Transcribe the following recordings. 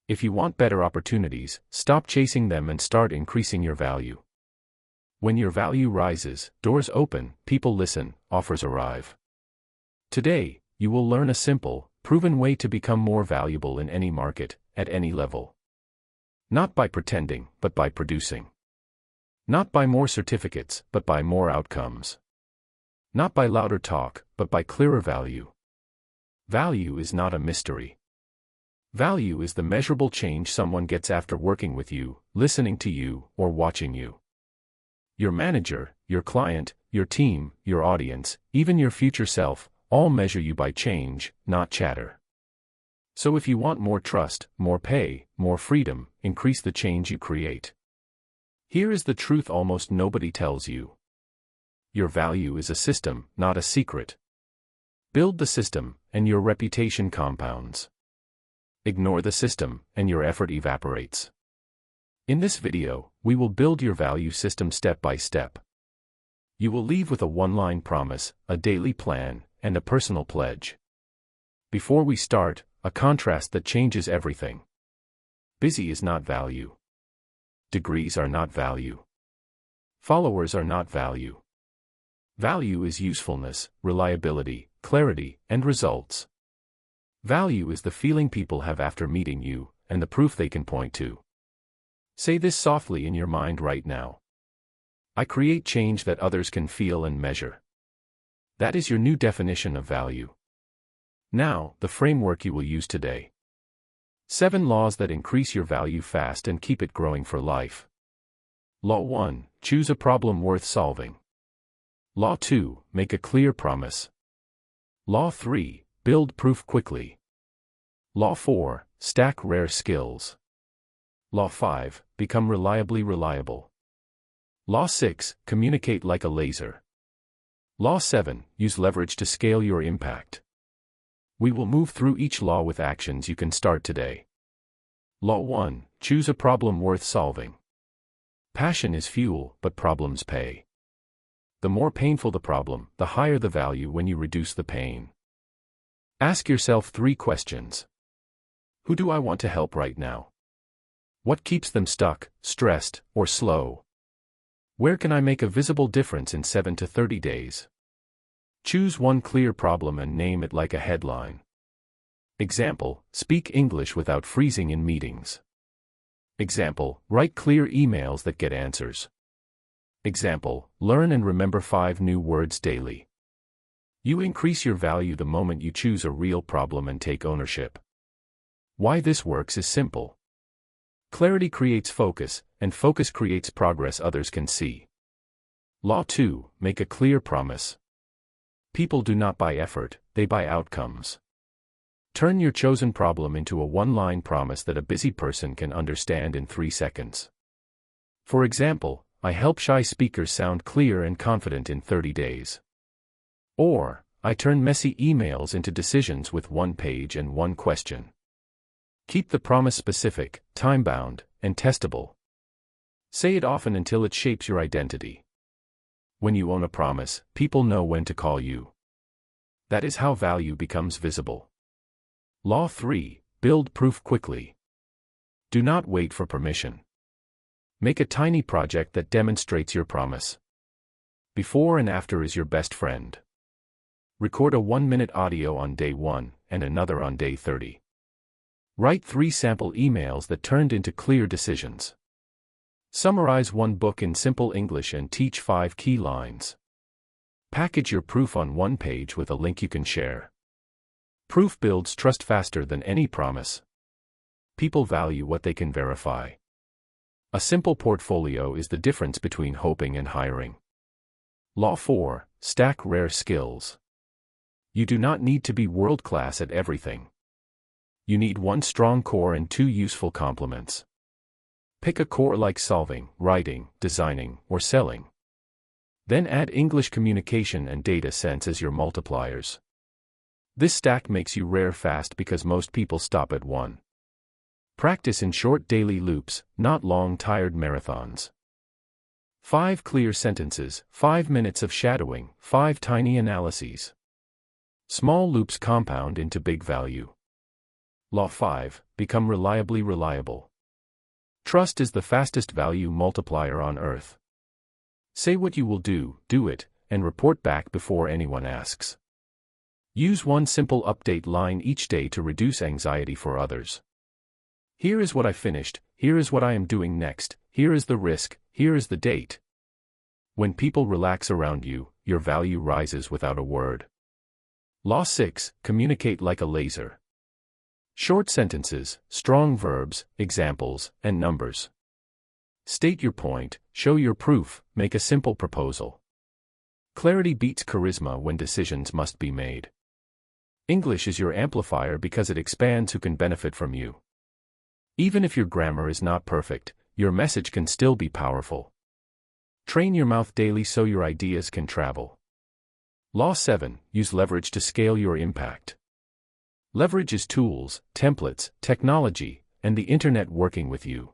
If you want better opportunities, stop chasing them and start increasing your value. When your value rises, doors open, people listen, offers arrive. Today, you will learn a simple, proven way to become more valuable in any market, at any level. Not by pretending, but by producing. Not by more certificates, but by more outcomes. Not by louder talk, but by clearer value. Value is not a mystery. Value is the measurable change someone gets after working with you, listening to you, or watching you. Your manager, your client, your team, your audience, even your future self, all measure you by change, not chatter. So if you want more trust, more pay, more freedom, increase the change you create. Here is the truth almost nobody tells you. Your value is a system, not a secret. Build the system, and your reputation compounds. Ignore the system, and your effort evaporates. In this video, we will build your value system step by step. You will leave with a one-line promise, a daily plan, and a personal pledge. Before we start, a contrast that changes everything. Busy is not value. Degrees are not value. Followers are not value. Value is usefulness, reliability, clarity, and results. Value is the feeling people have after meeting you, and the proof they can point to. Say this softly in your mind right now. I create change that others can feel and measure. That is your new definition of value. Now, the framework you will use today. 7 laws that increase your value fast and keep it growing for life. Law 1, choose a problem worth solving. Law 2, make a clear promise. Law 3, build proof quickly. Law 4, stack rare skills. Law 5, become reliably reliable. Law 6, communicate like a laser. Law 7, use leverage to scale your impact. We will move through each law with actions you can start today. Law 1, choose a problem worth solving. Passion is fuel, but problems pay. The more painful the problem, the higher the value when you reduce the pain. Ask yourself 3 questions. Who do I want to help right now? What keeps them stuck, stressed, or slow? Where can I make a visible difference in 7 to 30 days? Choose one clear problem and name it like a headline. Example, speak English without freezing in meetings. Example, write clear emails that get answers. Example, learn and remember 5 new words daily. You increase your value the moment you choose a real problem and take ownership. Why this works is simple. Clarity creates focus, and focus creates progress others can see. Law 2, make a clear promise. People do not buy effort, they buy outcomes. Turn your chosen problem into a one-line promise that a busy person can understand in 3 seconds. For example, I help shy speakers sound clear and confident in 30 days. Or, I turn messy emails into decisions with 1 page and 1 question. Keep the promise specific, time-bound, and testable. Say it often until it shapes your identity. When you own a promise, people know when to call you. That is how value becomes visible. Law 3, build proof quickly. Do not wait for permission. Make a tiny project that demonstrates your promise. Before and after is your best friend. Record a 1-minute audio on day 1, and another on day 30. Write 3 sample emails that turned into clear decisions. Summarize 1 book in simple English and teach 5 key lines. Package your proof on 1 page with a link you can share. Proof builds trust faster than any promise. People value what they can verify. A simple portfolio is the difference between hoping and hiring. Law 4, stack rare skills. You do not need to be world-class at everything. You need 1 strong core and 2 useful complements. Pick a core like solving, writing, designing, or selling. Then add English communication and data sense as your multipliers. This stack makes you rare fast because most people stop at 1. Practice in short daily loops, not long tired marathons. 5 clear sentences, 5 minutes of shadowing, 5 tiny analyses. Small loops compound into big value. Law 5, become reliably reliable. Trust is the fastest value multiplier on earth. Say what you will do it, and report back before anyone asks. Use one simple update line each day to reduce anxiety for others. Here is what I finished, here is what I am doing next, here is the risk, here is the date. When people relax around you, your value rises without a word. Law 6, communicate like a laser. Short sentences, strong verbs, examples, and numbers. State your point, show your proof, make a simple proposal. Clarity beats charisma when decisions must be made. English is your amplifier because it expands who can benefit from you. Even if your grammar is not perfect, your message can still be powerful. Train your mouth daily so your ideas can travel. Law 7, use leverage to scale your impact. Leverage is tools, templates, technology, and the internet working with you.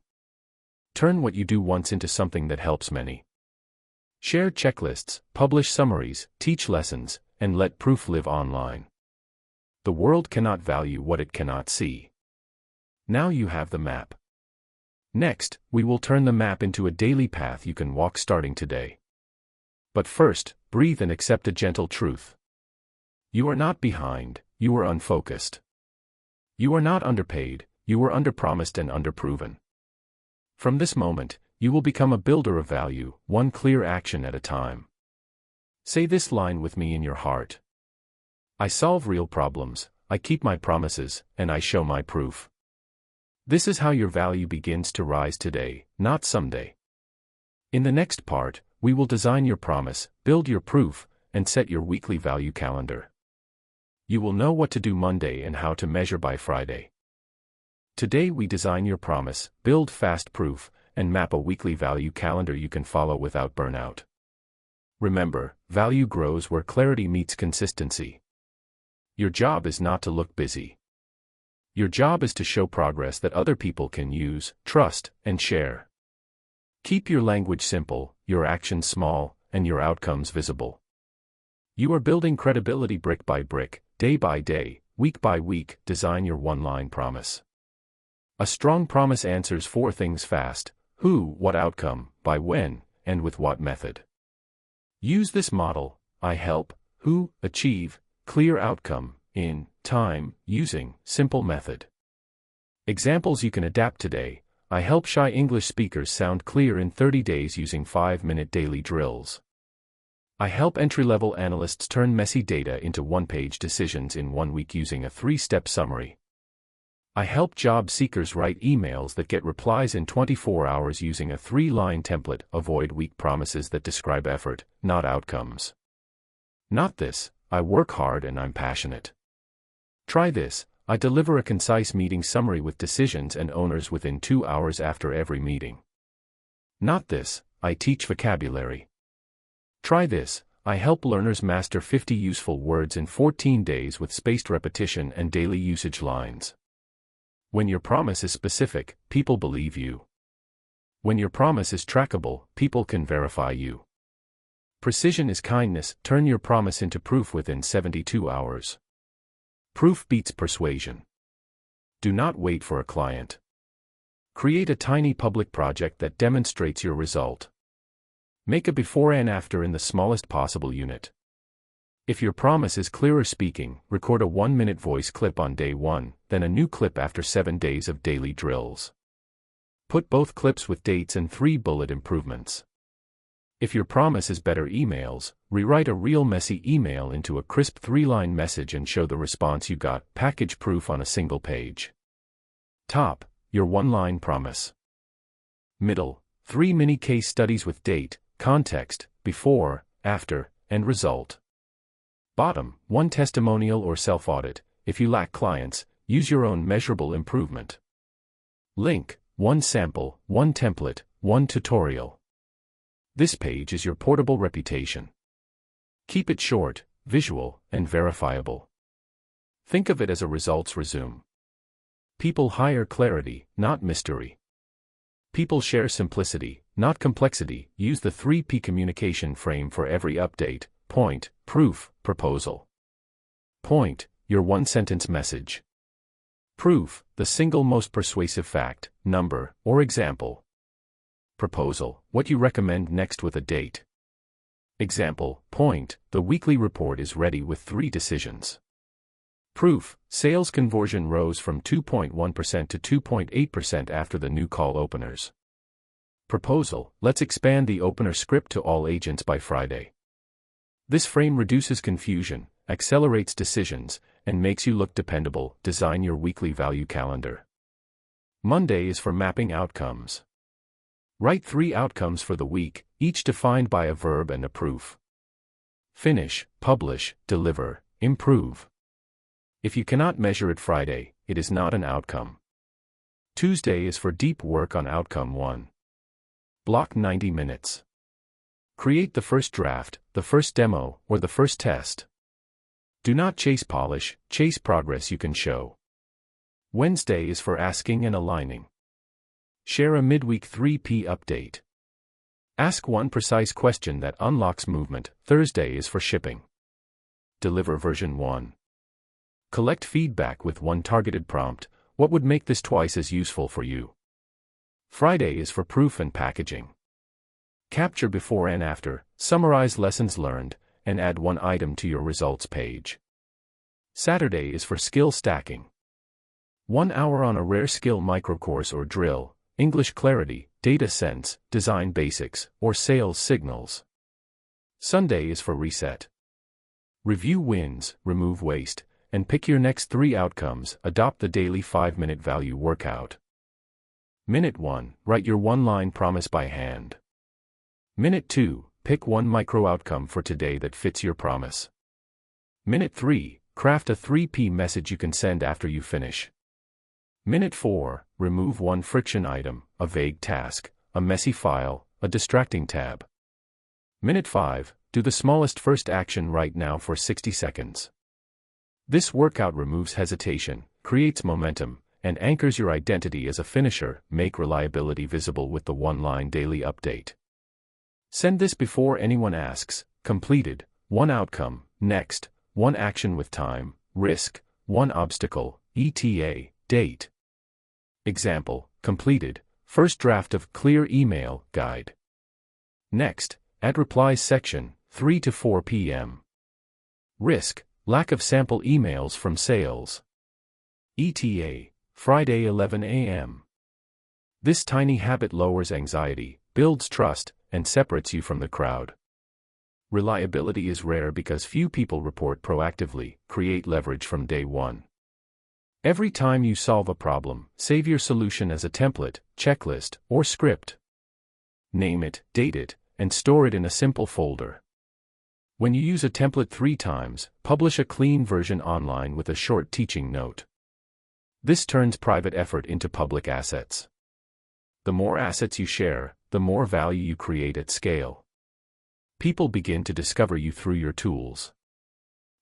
Turn what you do once into something that helps many. Share checklists, publish summaries, teach lessons, and let proof live online. The world cannot value what it cannot see. Now you have the map. Next, we will turn the map into a daily path you can walk starting today. But first, breathe and accept a gentle truth. You are not behind, you are unfocused. You are not underpaid, you are underpromised and underproven. From this moment, you will become a builder of value, one clear action at a time. Say this line with me in your heart. I solve real problems, I keep my promises, and I show my proof. This is how your value begins to rise today, not someday. In the next part, we will design your promise, build your proof, and set your weekly value calendar. You will know what to do Monday and how to measure by Friday. Today we design your promise, build fast proof, and map a weekly value calendar you can follow without burnout. Remember, value grows where clarity meets consistency. Your job is not to look busy. Your job is to show progress that other people can use, trust, and share. Keep your language simple, your actions small, and your outcomes visible. You are building credibility brick by brick, day by day, week by week. Design your one-line promise. A strong promise answers 4 things fast: who, what outcome, by when, and with what method. Use this model: I help, who, achieve, clear outcome, in, time, using, simple method. Examples you can adapt today: I help shy English speakers sound clear in 30 days using 5-minute daily drills. I help entry-level analysts turn messy data into one-page decisions in 1 week using a 3-step summary. I help job seekers write emails that get replies in 24 hours using a 3-line template. Avoid weak promises that describe effort, not outcomes. Not this: I work hard and I'm passionate. Try this: I deliver a concise meeting summary with decisions and owners within 2 hours after every meeting. Not this: I teach vocabulary. Try this: I help learners master 50 useful words in 14 days with spaced repetition and daily usage lines. When your promise is specific, people believe you. When your promise is trackable, people can verify you. Precision is kindness. Turn your promise into proof within 72 hours. Proof beats persuasion. Do not wait for a client. Create a tiny public project that demonstrates your result. Make a before and after in the smallest possible unit. If your promise is clearer speaking, record a 1-minute voice clip on day 1, then a new clip after 7 days of daily drills. Put both clips with dates and 3 bullet improvements. If your promise is better emails, rewrite a real messy email into a crisp 3-line message and show the response you got. Package proof on a single page. Top, your one-line promise. Middle, 3 mini case studies with date, context, before, after, and result. Bottom, 1 testimonial or self-audit. If you lack clients, use your own measurable improvement. Link, 1 sample, 1 template, 1 tutorial. This page is your portable reputation. Keep it short, visual, and verifiable. Think of it as a results resume. People hire clarity, not mystery. People share simplicity, not complexity. Use the 3P communication frame for every update: point, proof, proposal. Point, your 1-sentence message. Proof, the single most persuasive fact, number, or example. Proposal, what you recommend next with a date. Example, point, the weekly report is ready with 3 decisions. Proof, sales conversion rose from 2.1% to 2.8% after the new call openers. Proposal, let's expand the opener script to all agents by Friday. This frame reduces confusion, accelerates decisions, and makes you look dependable. Design your weekly value calendar. Monday is for mapping outcomes. Write 3 outcomes for the week, each defined by a verb and a proof. Finish, publish, deliver, improve. If you cannot measure it Friday, it is not an outcome. Tuesday is for deep work on outcome 1. Block 90 minutes. Create the first draft, the first demo, or the first test. Do not chase polish, chase progress you can show. Wednesday is for asking and aligning. Share a midweek 3P update. Ask one precise question that unlocks movement. Thursday is for shipping. Deliver version 1. Collect feedback with one targeted prompt. What would make this twice as useful for you? Friday is for proof and packaging. Capture before and after, summarize lessons learned, and add one item to your results page. Saturday is for skill stacking. 1 hour on a rare skill microcourse or drill, English clarity, data sense, design basics, or sales signals. Sunday is for reset. Review wins, remove waste, and pick your next 3 outcomes. Adopt the daily 5-minute value workout. Minute 1, write your one-line promise by hand. Minute 2, pick one micro-outcome for today that fits your promise. Minute 3, craft a 3P message you can send after you finish. Minute 4, remove one friction item, a vague task, a messy file, a distracting tab. Minute 5, do the smallest first action right now for 60 seconds. This workout removes hesitation, creates momentum, and anchors your identity as a finisher. Make reliability visible with the one-line daily update. Send this before anyone asks. Completed, 1 outcome, next, 1 action with time, risk, 1 obstacle, ETA, date. Example, completed, first draft of clear email guide. Next, add replies section, 3 to 4 p.m. Risk, lack of sample emails from sales. ETA, Friday 11 a.m. This tiny habit lowers anxiety, builds trust, and separates you from the crowd. Reliability is rare because few people report proactively. Create leverage from day 1. Every time you solve a problem, save your solution as a template, checklist, or script. Name it, date it, and store it in a simple folder. When you use a template 3 times, publish a clean version online with a short teaching note. This turns private effort into public assets. The more assets you share, the more value you create at scale. People begin to discover you through your tools.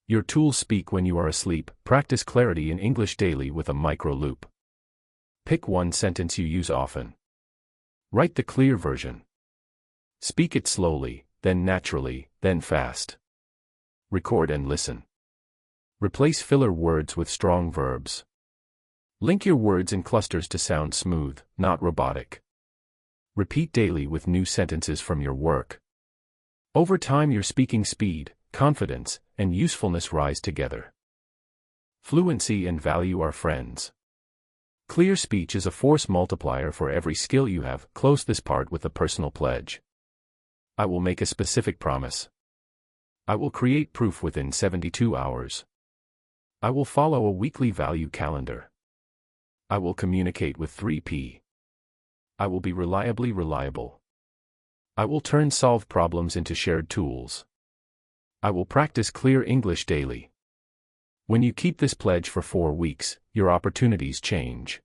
Your tools speak when you are asleep. Practice clarity in English daily with a micro loop. Pick one sentence you use often. Write the clear version. Speak it slowly, then naturally, then fast. Record and listen. Replace filler words with strong verbs. Link your words in clusters to sound smooth, not robotic. Repeat daily with new sentences from your work. Over time, your speaking speed, confidence, and usefulness rise together. Fluency and value are friends. Clear speech is a force multiplier for every skill you have. Close this part with a personal pledge. I will make a specific promise. I will create proof within 72 hours. I will follow a weekly value calendar. I will communicate with 3P. I will be reliably reliable. I will turn solved problems into shared tools. I will practice clear English daily. When you keep this pledge for 4 weeks, your opportunities change.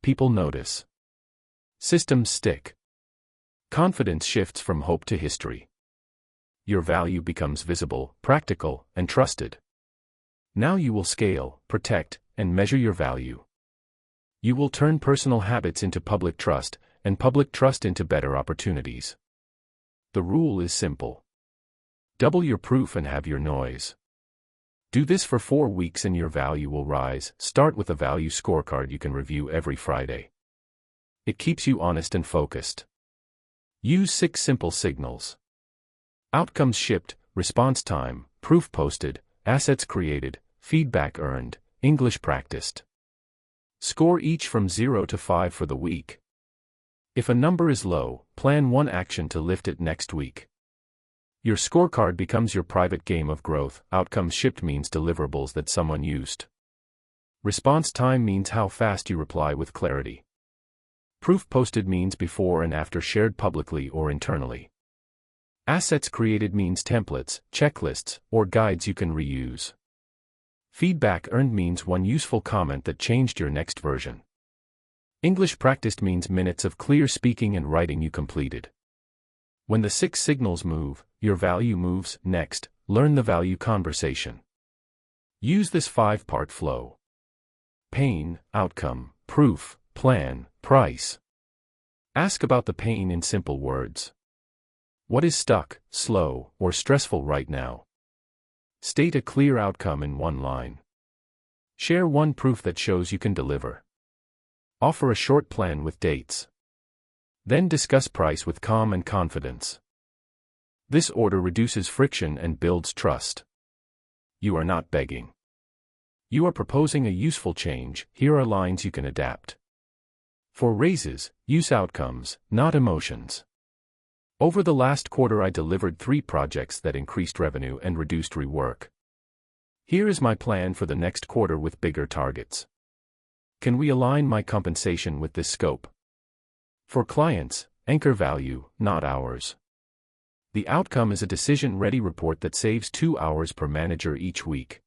People notice. Systems stick. Confidence shifts from hope to history. Your value becomes visible, practical, and trusted. Now you will scale, protect, and measure your value. You will turn personal habits into public trust, and public trust into better opportunities. The rule is simple. Double your proof and have your noise. Do this for 4 weeks and your value will rise. Start with a value scorecard you can review every Friday. It keeps you honest and focused. Use 6 simple signals. Outcomes shipped, response time, proof posted, assets created, feedback earned, English practiced. Score each from 0 to 5 for the week. If a number is low, plan one action to lift it next week. Your scorecard becomes your private game of growth. Outcomes shipped means deliverables that someone used. Response time means how fast you reply with clarity. Proof posted means before and after shared publicly or internally. Assets created means templates, checklists, or guides you can reuse. Feedback earned means one useful comment that changed your next version. English practiced means minutes of clear speaking and writing you completed. When the 6 signals move, your value moves. Next, learn the value conversation. Use this 5-part flow. Pain, outcome, proof, plan, price. Ask about the pain in simple words. What is stuck, slow, or stressful right now? State a clear outcome in one line. Share one proof that shows you can deliver. Offer a short plan with dates. Then discuss price with calm and confidence. This order reduces friction and builds trust. You are not begging. You are proposing a useful change. Here are lines you can adapt. For raises, use outcomes, not emotions. Over the last quarter I delivered 3 projects that increased revenue and reduced rework. Here is my plan for the next quarter with bigger targets. Can we align my compensation with this scope? For clients, anchor value, not hours. The outcome is a decision-ready report that saves 2 hours per manager each week.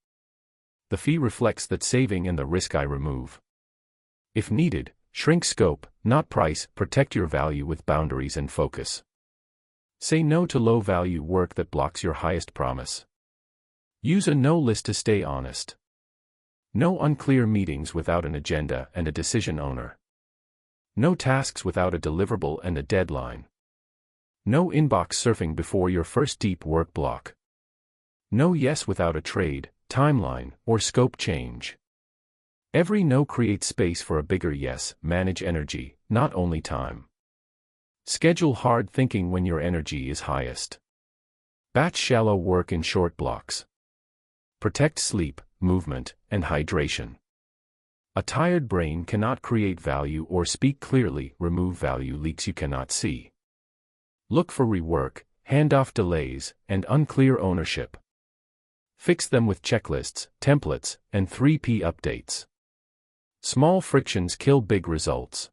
The fee reflects that saving and the risk I remove. If needed, shrink scope, not price. Protect your value with boundaries and focus. Say no to low-value work that blocks your highest promise. Use a no list to stay honest. No unclear meetings without an agenda and a decision owner. No tasks without a deliverable and a deadline. No inbox surfing before your first deep work block. No yes without a trade, timeline, or scope change. Every no creates space for a bigger yes. Manage energy, not only time. Schedule hard thinking when your energy is highest. Batch shallow work in short blocks. Protect sleep, movement, and hydration. A tired brain cannot create value or speak clearly. Remove value leaks you cannot see. Look for rework, handoff delays, and unclear ownership. Fix them with checklists, templates, and 3P updates. Small frictions kill big results.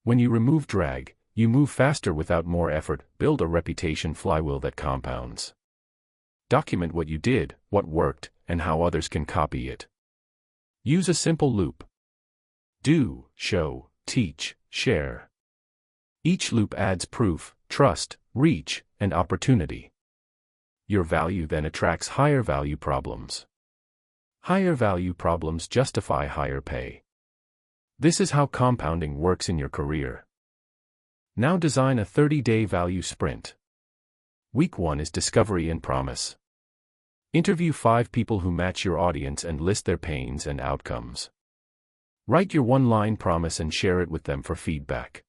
When you remove drag, you move faster without more effort. Build a reputation flywheel that compounds. Document what you did, what worked, and how others can copy it. Use a simple loop. Do, show, teach, share. Each loop adds proof, trust, reach, and opportunity. Your value then attracts higher value problems. Higher value problems justify higher pay. This is how compounding works in your career. Now design a 30-day value sprint. Week 1 is discovery and promise. Interview 5 people who match your audience and list their pains and outcomes. Write your one-line promise and share it with them for feedback.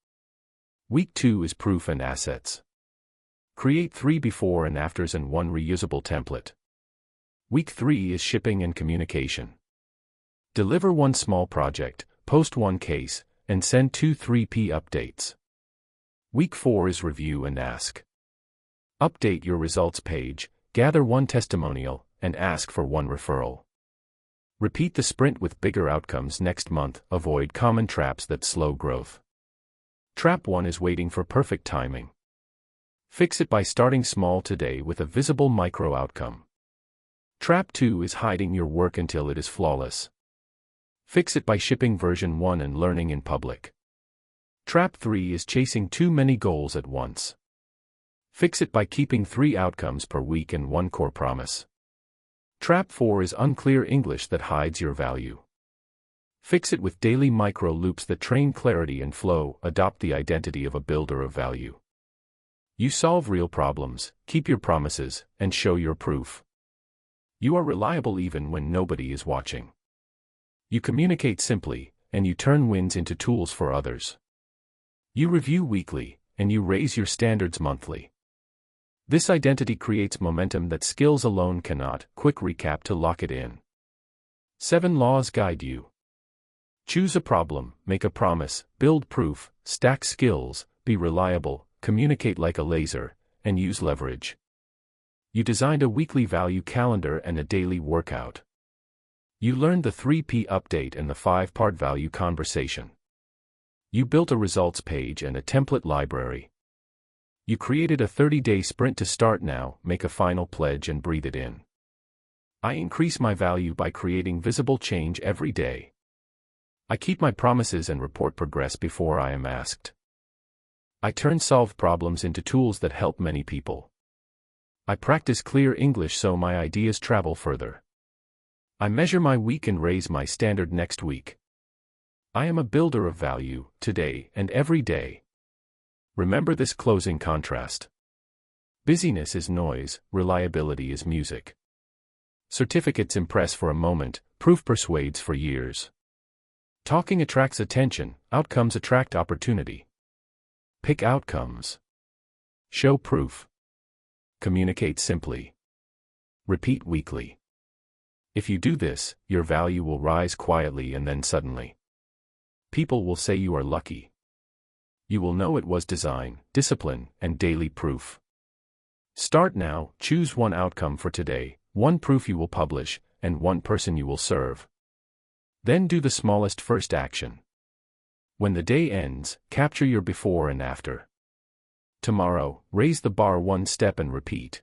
Week 2 is proof and assets. Create 3 before and afters and 1 reusable template. Week 3 is shipping and communication. Deliver 1 small project, post 1 case, and send 2 3P updates. Week 4 is review and ask. Update your results page, gather 1 testimonial, and ask for 1 referral. Repeat the sprint with bigger outcomes next month. Avoid common traps that slow growth. Trap 1 is waiting for perfect timing. Fix it by starting small today with a visible micro outcome. Trap 2 is hiding your work until it is flawless. Fix it by shipping version 1 and learning in public. Trap 3 is chasing too many goals at once. Fix it by keeping 3 outcomes per week and 1 core promise. Trap 4 is unclear English that hides your value. Fix it with daily micro loops that train clarity and flow. Adopt the identity of a builder of value. You solve real problems, keep your promises, and show your proof. You are reliable even when nobody is watching. You communicate simply, and you turn wins into tools for others. You review weekly, and you raise your standards monthly. This identity creates momentum that skills alone cannot. Quick recap to lock it in. 7 laws guide you. Choose a problem, make a promise, build proof, stack skills, be reliable, communicate like a laser, and use leverage. You designed a weekly value calendar and a daily workout. You learned the 3P update and the 5-part value conversation. You built a results page and a template library. You created a 30-day sprint to start now, make a final pledge and breathe it in. I increase my value by creating visible change every day. I keep my promises and report progress before I am asked. I turn solved problems into tools that help many people. I practice clear English so my ideas travel further. I measure my week and raise my standard next week. I am a builder of value, today and every day. Remember this closing contrast. Busyness is noise, reliability is music. Certificates impress for a moment, proof persuades for years. Talking attracts attention, outcomes attract opportunity. Pick outcomes. Show proof. Communicate simply. Repeat weekly. If you do this, your value will rise quietly and then suddenly. People will say you are lucky. You will know it was design, discipline, and daily proof. Start now, choose one outcome for today, one proof you will publish, and one person you will serve. Then do the smallest first action. When the day ends, capture your before and after. Tomorrow, raise the bar one step and repeat.